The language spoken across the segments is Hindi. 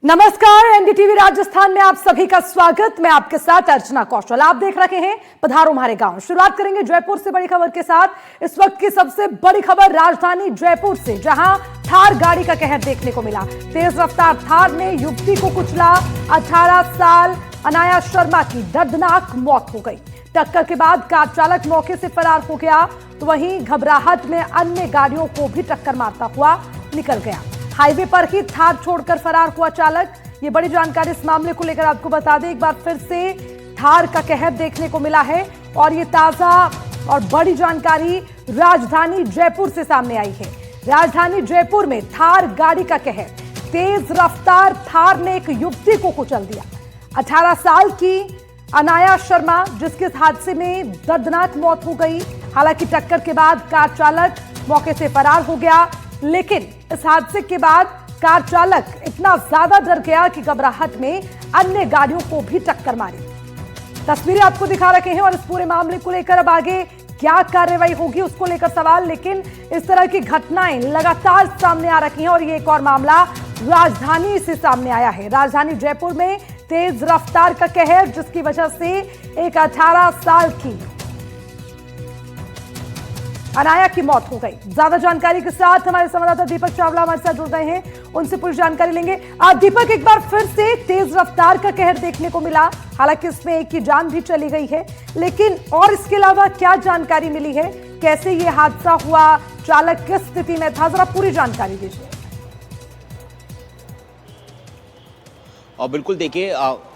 नमस्कार, एनडीटीवी राजस्थान में आप सभी का स्वागत। मैं आपके साथ अर्चना कौशल। आप देख रहे हैं पधारो हमारे गांव। शुरुआत करेंगे जयपुर से बड़ी खबर के साथ। इस वक्त की सबसे बड़ी खबर राजधानी जयपुर से, जहां थार गाड़ी का कहर देखने को मिला। तेज रफ्तार थार ने युवती को कुचला। 18 साल अनाया शर्मा की दर्दनाक मौत हो गई। टक्कर के बाद कार चालक मौके से फरार हो गया, तो वहीं घबराहट में अन्य गाड़ियों को भी टक्कर मारता हुआ निकल गया। हाईवे पर ही थार छोड़कर फरार हुआ चालक। ये बड़ी जानकारी इस मामले को लेकर आपको बता दें। एक बार फिर से थार का कहर देखने को मिला है और ये ताजा और बड़ी जानकारी राजधानी जयपुर से सामने आई है। राजधानी जयपुर में थार गाड़ी का कहर। तेज रफ्तार थार ने एक युवती को कुचल दिया। 18 साल की अनाया शर्मा, जिसके हादसे में दर्दनाक मौत हो गई। हालांकि टक्कर के बाद कार चालक मौके से फरार हो गया, लेकिन इस हादसे के बाद कार चालक इतना ज्यादा डर गया कि घबराहट में अन्य गाड़ियों को भी टक्कर मारी। तस्वीरें आपको दिखा रखे हैं और इस पूरे मामले को लेकर अब आगे क्या कार्रवाई होगी उसको लेकर सवाल। लेकिन इस तरह की घटनाएं लगातार सामने आ रही हैं और ये एक और मामला राजधानी से सामने आया है। राजधानी जयपुर में तेज रफ्तार का कहर, जिसकी वजह से एक 18 साल की अनाया की मौत हो गई। ज्यादा जानकारी के साथ हमारे संवाददाता दीपक चावला हमारे साथ जुड़ गए हैं, उनसे पूरी जानकारी लेंगे। दीपक, एक बार फिर से तेज रफ्तार का कहर देखने को मिला। हालांकि इसमें एक की जान भी चली गई है, लेकिन और इसके अलावा क्या जानकारी मिली है? कैसे ये हादसा हुआ? चालक किस स्थिति में था? जरा पूरी जानकारी दीजिए। और बिल्कुल देखिए,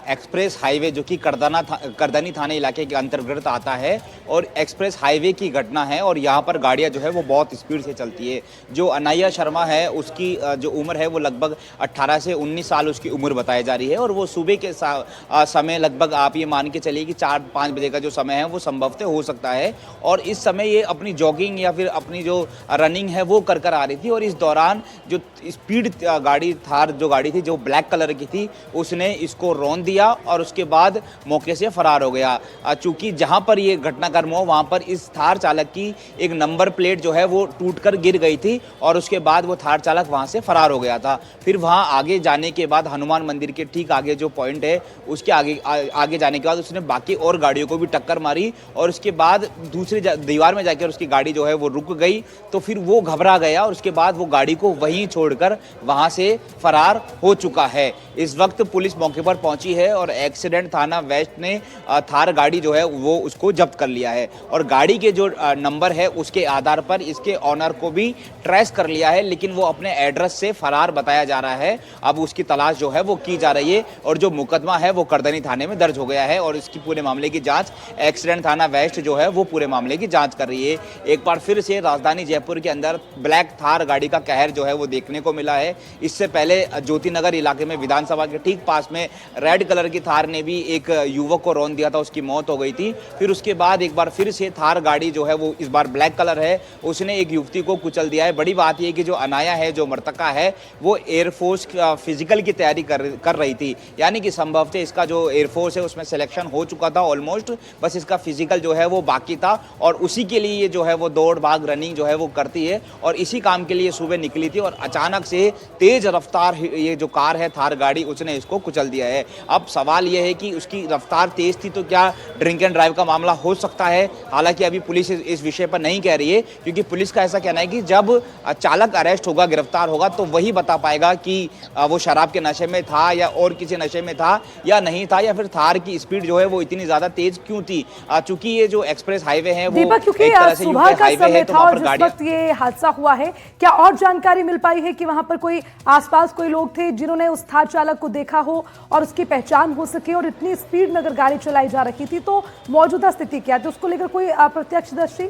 एक्सप्रेस हाईवे जो कि करदानी थाने इलाके के अंतर्गत आता है और एक्सप्रेस हाईवे की घटना है और यहाँ पर गाड़ियाँ जो है वो बहुत स्पीड से चलती है। जो अनाया शर्मा है, उसकी जो उम्र है वो लगभग 18 से 19 साल उसकी उम्र बताई जा रही है और वो सुबह के समय लगभग आप ये मान के चलिए कि 4-5 बजे का जो समय है वो संभवतः हो सकता है। और इस समय ये अपनी जॉगिंग या फिर अपनी जो रनिंग है वो कर आ रही थी और इस दौरान जो स्पीड गाड़ी थार जो गाड़ी थी जो ब्लैक कलर की थी, उसने इसको रौंद दिया और उसके बाद मौके से फरार हो गया। चूंकि जहां पर ये घटनाक्रम हुआ वहां पर इस थार चालक की एक नंबर प्लेट जो है वो टूटकर गिर गई थी और उसके बाद वो थार चालक वहां से फरार हो गया था। फिर वहां आगे जाने के बाद हनुमान मंदिर के ठीक आगे जो पॉइंट है उसके आगे जाने के बाद उसने बाकी और गाड़ियों को भी टक्कर मारी और उसके बाद दूसरी दीवार में जाकर उसकी गाड़ी जो है वो रुक गई। तो फिर वो घबरा गया और उसके बाद वो गाड़ी को वहीं छोड़कर वहां से फरार हो चुका है। इस वक्त पुलिस मौके पर पहुंची है और एक्सीडेंट थाना वेस्ट ने थार गाड़ी जो है वो उसको जब्त कर लिया है और गाड़ी के जो नंबर है उसके आधार पर इसके ऑनर को भी ट्रेस कर लिया है, लेकिन वो अपने एड्रेस से फरार बताया जा रहा है। अब उसकी तलाश जो है वो की जा रही है और जो मुकदमा है वो करदानी थाने में दर्ज हो गया है और इसकी पूरे मामले की जांच एक्सीडेंट थाना वेस्ट जो है वो पूरे मामले की जांच कर रही है। एक बार फिर से राजधानी जयपुर के अंदर ब्लैक थार गाड़ी का कहर जो है वो देखने को मिला है। इससे पहले ज्योति नगर इलाके में विधानसभा के ठीक पास में रेड कलर की थार ने भी एक युवक को रौंद दिया था, उसकी मौत हो गई थी। फिर उसके बाद एक बार फिर से थार गाड़ी जो है वो इस बार ब्लैक कलर है, उसने एक युवती को कुचल दिया है। बड़ी बात यह कि जो अनाया है, जो मृतका है, वो एयरफोर्स फिजिकल की तैयारी कर रही थी, यानी कि संभवतः इसका जो एयरफोर्स है उसमें सिलेक्शन हो चुका था ऑलमोस्ट, बस इसका फिजिकल जो है वो बाकी था और उसी के लिए ये जो है वो दौड़ भाग रनिंग जो है वो करती है और इसी काम के लिए सुबह निकली थी और अचानक से तेज रफ्तार ये जो कार है थार गाड़ी, उसने इसको कुचल दिया है। अब सवाल यह है कि उसकी रफ्तार तेज थी तो क्या ड्रिंक एंड ड्राइव का मामला हो सकता है? हालांकि अभी पुलिस इस विषय पर नहीं कह रही है, क्योंकि पुलिस का ऐसा कहना है कि जब चालक अरेस्ट होगा, गिरफ्तार होगा, तो वही बता पाएगा कि वो शराब के नशे में था या और किसी नशे में था या नहीं था, या फिर थार की स्पीड जो है वो इतनी ज्यादा तेज क्यों थी। चूंकि ये जो एक्सप्रेस हाईवे है वो एक तरह से यूपी हाईवे है, तो वहां पर गाड़ियां, ये हादसा हुआ है, क्या और जानकारी मिल पाई है कि वहां पर कोई आसपास कोई लोग थे जिन्होंने उस थार चालक को देखा हो और उसकी पहचान हो सके? और इतनी स्पीड में अगर गाड़ी चलाई जा रही थी तो मौजूदा स्थिति क्या थी, उसको लेकर कोई प्रत्यक्षदर्शी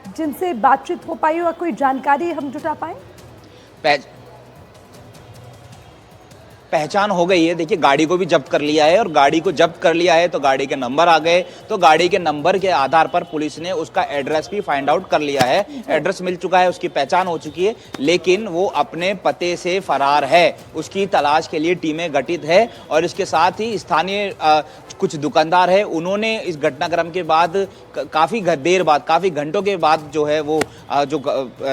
जिनसे बातचीत हो पाई हो, कोई जानकारी हम जुटा पाए? पहचान हो गई है। देखिए, गाड़ी को भी जब्त कर लिया है और गाड़ी को जब्त कर लिया है तो गाड़ी के नंबर आ गए, तो गाड़ी के नंबर के आधार पर पुलिस ने उसका एड्रेस भी फाइंड आउट कर लिया है। एड्रेस मिल चुका है, उसकी पहचान हो चुकी है, लेकिन वो अपने पते से फरार है। उसकी तलाश के लिए टीमें गठित है और इसके साथ ही स्थानीय कुछ दुकानदार है, उन्होंने इस घटनाक्रम के बाद काफी देर बाद, काफी घंटों के बाद जो है वो जो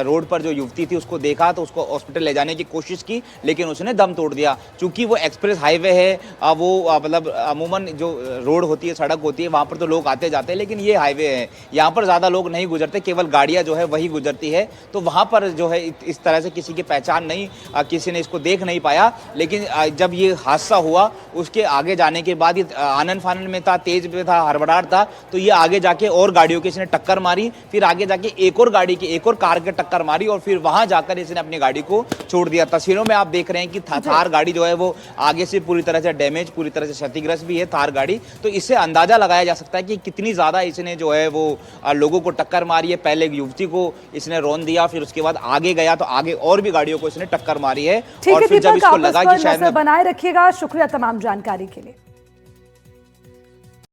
रोड पर जो युवती थी उसको देखा तो उसको हॉस्पिटल ले जाने की कोशिश की, लेकिन उसने दम तोड़ दिया। चूंकि वो एक्सप्रेस हाईवे है, वो मतलब अमूमन जो रोड होती है, सड़क होती है, वहाँ पर तो लोग आते जाते हैं, लेकिन ये हाईवे है, यहाँ पर ज़्यादा लोग नहीं गुजरते, केवल गाड़ियाँ जो है वही गुजरती है। तो वहाँ पर जो है इस तरह से किसी की पहचान नहीं, किसी ने इसको देख नहीं पाया। लेकिन जब ये हादसा हुआ उसके आगे जाने के बाद ये आनन फानन में था, तेज में था, हड़बड़ाहट था, तो ये आगे जाके और गाड़ियों की इसने टक्कर मारी, फिर आगे जाके एक और गाड़ी की, एक और कार की टक्कर मारी और फिर वहां जाकर इसने अपनी गाड़ी को छोड़ दिया। तस्वीरों में आप देख रहे हैं कि थार गाड़ी जो है वो आगे से पूरी तरह से डैमेज, पूरी तरह से क्षतिग्रस्त भी है थार गाड़ी। तो इससे अंदाजा लगाया जा सकता है कि कितनी ज्यादा इसने जो है वो लोगों को टक्कर मारी है। पहले एक युवती को इसने रौंद दिया, फिर उसके बाद आगे गया तो आगे और भी गाड़ियों को इसने टक्कर मारी है। ठीक और है फिर जब दीपक, इसको आप लगा इस पर कि शायद नजर बनाए रखिएगा। शुक्रिया तमाम जानकारी के लिए।